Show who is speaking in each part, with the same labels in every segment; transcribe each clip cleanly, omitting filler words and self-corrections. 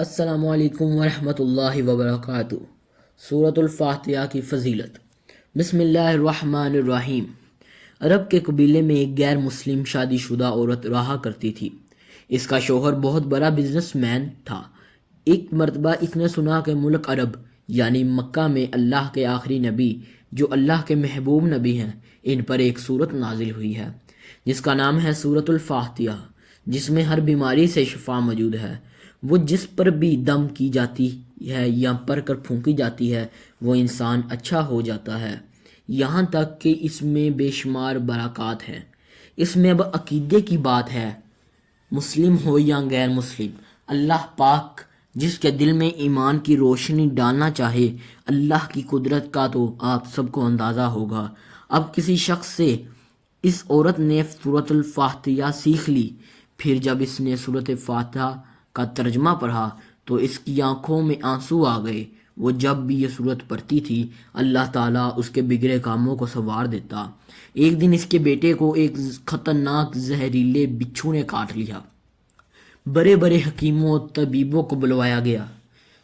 Speaker 1: السلام علیکم ورحمۃ اللہ وبرکاتہ۔ سورۃ الفاتحہ کی فضیلت۔ بسم اللہ الرحمن الرحیم۔ عرب کے قبیلے میں ایک غیر مسلم شادی شدہ عورت رہا کرتی تھی۔ اس کا شوہر بہت بڑا بزنس مین تھا۔ ایک مرتبہ اس نے سنا کہ ملک عرب یعنی مکہ میں اللہ کے آخری نبی جو اللہ کے محبوب نبی ہیں، ان پر ایک سورت نازل ہوئی ہے جس کا نام ہے سورۃ الفاتحہ، جس میں ہر بیماری سے شفا موجود ہے۔ وہ جس پر بھی دم کی جاتی ہے یا پڑھ کر پھونکی جاتی ہے وہ انسان اچھا ہو جاتا ہے، یہاں تک کہ اس میں بے شمار برکات ہیں۔ اس میں اب عقیدے کی بات ہے، مسلم ہو یا غیر مسلم، اللہ پاک جس کے دل میں ایمان کی روشنی ڈالنا چاہے، اللہ کی قدرت کا تو آپ سب کو اندازہ ہوگا۔ اب کسی شخص سے اس عورت نے سورۃ الفاتحہ سیکھ لی، پھر جب اس نے سورۃ فاتحہ کا ترجمہ پڑھا تو اس کی آنکھوں میں آنسو آ گئے۔ وہ جب بھی یہ سورت پڑھتی تھی اللہ تعالیٰ اس کے بگڑے کاموں کو سنوار دیتا۔ ایک دن اس کے بیٹے کو ایک خطرناک زہریلے بچھو نے کاٹ لیا۔ بڑے بڑے حکیموں اور طبیبوں کو بلوایا گیا۔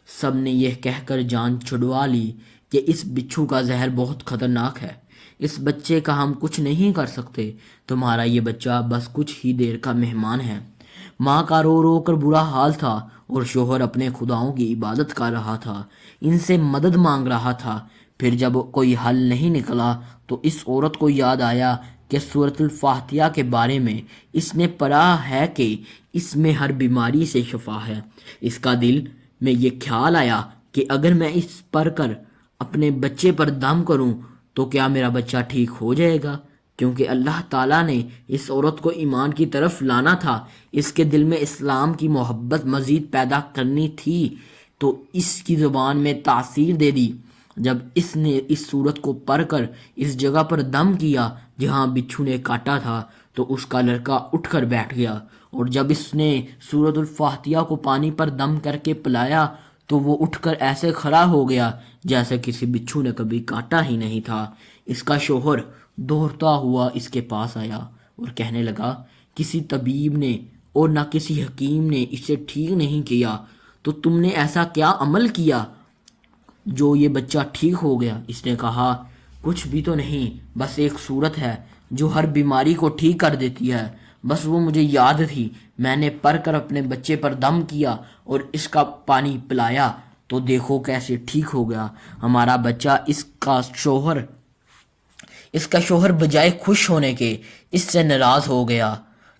Speaker 1: سب نے یہ کہہ کر جان چھڑوا لی کہ اس بچھو کا زہر بہت خطرناک ہے، اس بچے کا ہم کچھ نہیں کر سکتے، تمہارا یہ بچہ بس کچھ ہی دیر کا مہمان ہے۔ ماں کا رو رو کر برا حال تھا اور شوہر اپنے خداؤں کی عبادت کر رہا تھا، ان سے مدد مانگ رہا تھا۔ پھر جب کوئی حل نہیں نکلا تو اس عورت کو یاد آیا کہ سورۃ الفاتحہ کے بارے میں اس نے پڑھا ہے کہ اس میں ہر بیماری سے شفا ہے۔ اس کا دل میں یہ خیال آیا کہ اگر میں اس پڑھ کر اپنے بچے پر دم کروں تو کیا میرا بچہ ٹھیک ہو جائے گا؟ کیونکہ اللہ تعالیٰ نے اس عورت کو ایمان کی طرف لانا تھا، اس کے دل میں اسلام کی محبت مزید پیدا کرنی تھی، تو اس کی زبان میں تاثیر دے دی۔ جب اس نے اس سورت کو پڑھ کر اس جگہ پر دم کیا جہاں بچھو نے کاٹا تھا تو اس کا لڑکا اٹھ کر بیٹھ گیا، اور جب اس نے سورۃ الفاتحہ کو پانی پر دم کر کے پلایا تو وہ اٹھ کر ایسے کھڑا ہو گیا جیسے کسی بچھو نے کبھی کاٹا ہی نہیں تھا۔ اس کا شوہر دوڑتا ہوا اس کے پاس آیا اور کہنے لگا، کسی طبیب نے اور نہ کسی حکیم نے اسے ٹھیک نہیں کیا، تو تم نے ایسا کیا عمل کیا جو یہ بچہ ٹھیک ہو گیا؟ اس نے کہا، کچھ بھی تو نہیں، بس ایک صورت ہے جو ہر بیماری کو ٹھیک کر دیتی ہے، بس وہ مجھے یاد تھی، میں نے پڑھ کر اپنے بچے پر دم کیا اور اس کا پانی پلایا تو دیکھو کیسے ٹھیک ہو گیا۔ ہمارا بچہ اس کا شوہر بجائے خوش ہونے کے اس سے ناراض ہو گیا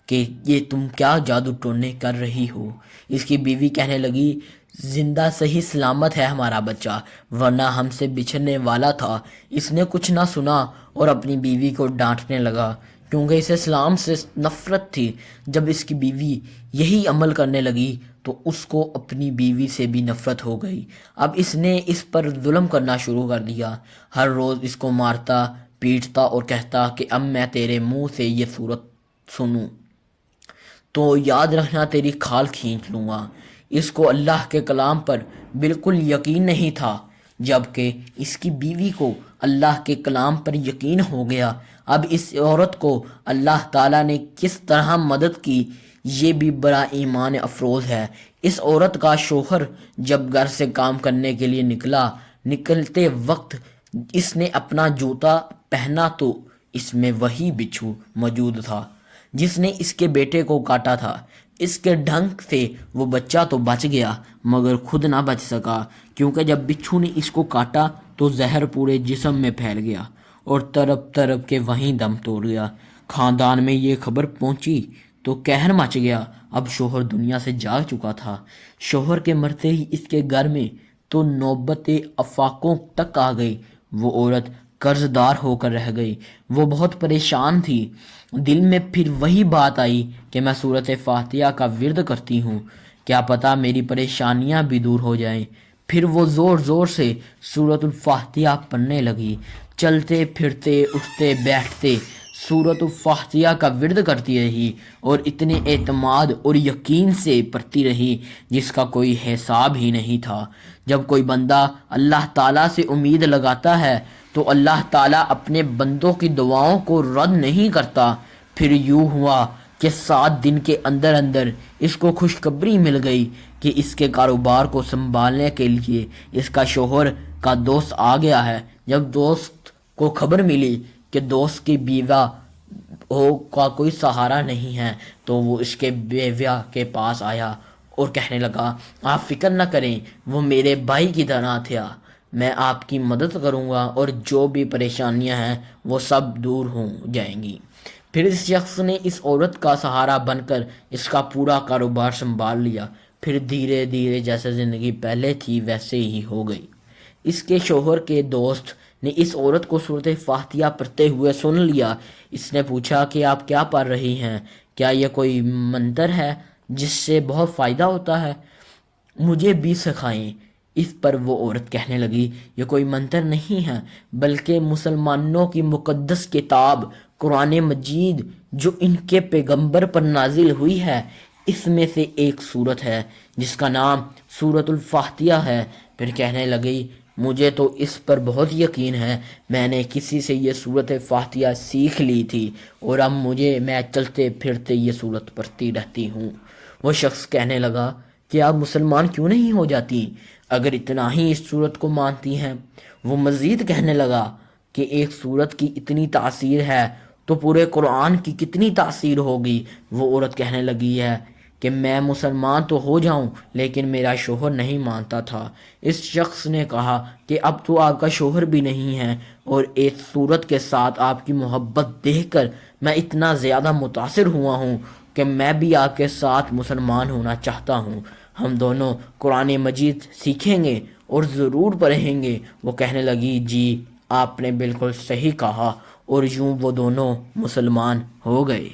Speaker 1: کہ یہ تم کیا جادو ٹونے کر رہی ہو۔ اس کی بیوی کہنے لگی، زندہ صحیح سلامت ہے ہمارا بچہ، ورنہ ہم سے بچھڑنے والا تھا۔ اس نے کچھ نہ سنا اور اپنی بیوی کو ڈانٹنے لگا کیونکہ اسے اسلام سے نفرت تھی۔ جب اس کی بیوی یہی عمل کرنے لگی تو اس کو اپنی بیوی سے بھی نفرت ہو گئی۔ اب اس نے اس پر ظلم کرنا شروع کر دیا، ہر روز اس کو مارتا پیٹتا اور کہتا کہ اب میں تیرے منہ سے یہ صورت سنوں تو یاد رکھنا تیری کھال کھینچ لوں گا۔ اس کو اللہ کے کلام پر بالکل یقین نہیں تھا، جبکہ اس کی بیوی کو اللہ کے کلام پر یقین ہو گیا۔ اب اس عورت کو اللہ تعالیٰ نے کس طرح مدد کی یہ بھی بڑا ایمان افروز ہے۔ اس عورت کا شوہر جب گھر سے کام کرنے کے لیے نکلتے وقت اس نے اپنا جوتا پہنا تو اس میں وہی بچھو موجود تھا جس نے اس کے بیٹے کو کاٹا تھا۔ اس کے ڈھنگ سے وہ بچہ تو بچ گیا مگر خود نہ بچ سکا، کیونکہ جب بچھو نے اس کو کاٹا تو زہر پورے جسم میں پھیل گیا اور تڑپ تڑپ کے وہیں دم توڑ گیا۔ خاندان میں یہ خبر پہنچی تو قہر مچ گیا۔ اب شوہر دنیا سے جا چکا تھا۔ شوہر کے مرتے ہی اس کے گھر میں تو نوبت افاقوں تک آ گئی۔ وہ عورت قرض دار ہو کر رہ گئی۔ وہ بہت پریشان تھی۔ دل میں پھر وہی بات آئی کہ میں سورۃ فاتحہ کا ورد کرتی ہوں، کیا پتہ میری پریشانیاں بھی دور ہو جائیں۔ پھر وہ زور زور سے سورۃ الفاتحہ پڑھنے لگی، چلتے پھرتے اٹھتے بیٹھتے سورۃ الفاتحہ کا ورد کرتی رہی اور اتنے اعتماد اور یقین سے پڑھتی رہی جس کا کوئی حساب ہی نہیں تھا۔ جب کوئی بندہ اللہ تعالیٰ سے امید لگاتا ہے تو اللہ تعالیٰ اپنے بندوں کی دعاؤں کو رد نہیں کرتا۔ پھر یوں ہوا کہ 7 دن کے اندر اندر اس کو خوشخبری مل گئی کہ اس کے کاروبار کو سنبھالنے کے لیے اس کا شوہر کا دوست آ گیا ہے۔ جب دوست کو خبر ملی کہ دوست کی بیوہ کا کوئی سہارا نہیں ہے تو وہ اس کے بیوہ کے پاس آیا اور کہنے لگا، آپ فکر نہ کریں، وہ میرے بھائی کی طرح تھا، میں آپ کی مدد کروں گا اور جو بھی پریشانیاں ہیں وہ سب دور ہو جائیں گی۔ پھر اس شخص نے اس عورت کا سہارا بن کر اس کا پورا کاروبار سنبھال لیا۔ پھر دھیرے دھیرے جیسے زندگی پہلے تھی ویسے ہی ہو گئی۔ اس کے شوہر کے دوست نے اس عورت کو سورۃ فاتحہ پڑھتے ہوئے سن لیا۔ اس نے پوچھا کہ آپ کیا پڑھ رہی ہیں؟ کیا یہ کوئی منتر ہے جس سے بہت فائدہ ہوتا ہے؟ مجھے بھی سکھائیں۔ اس پر وہ عورت کہنے لگی، یہ کوئی منتر نہیں ہے بلکہ مسلمانوں کی مقدس کتاب قرآن مجید جو ان کے پیغمبر پر نازل ہوئی ہے، اس میں سے ایک سورت ہے جس کا نام سورۃ الفاتحہ ہے۔ پھر کہنے لگی، مجھے تو اس پر بہت یقین ہے، میں نے کسی سے یہ سورۃ فاتحہ سیکھ لی تھی اور اب میں چلتے پھرتے یہ سورت پڑھتی رہتی ہوں۔ وہ شخص کہنے لگا کہ آپ مسلمان کیوں نہیں ہو جاتی اگر اتنا ہی اس سورت کو مانتی ہیں؟ وہ مزید کہنے لگا کہ ایک سورت کی اتنی تاثیر ہے تو پورے قرآن کی کتنی تاثیر ہوگی؟ وہ عورت کہنے لگی ہے کہ میں مسلمان تو ہو جاؤں لیکن میرا شوہر نہیں مانتا تھا۔ اس شخص نے کہا کہ اب تو آپ کا شوہر بھی نہیں ہے اور ایک سورت کے ساتھ آپ کی محبت دیکھ کر میں اتنا زیادہ متاثر ہوا ہوں کہ میں بھی آپ کے ساتھ مسلمان ہونا چاہتا ہوں۔ ہم دونوں قرآن مجید سیکھیں گے اور ضرور پڑھیں گے۔ وہ کہنے لگی، جی آپ نے بالکل صحیح کہا، اور یوں وہ دونوں مسلمان ہو گئے۔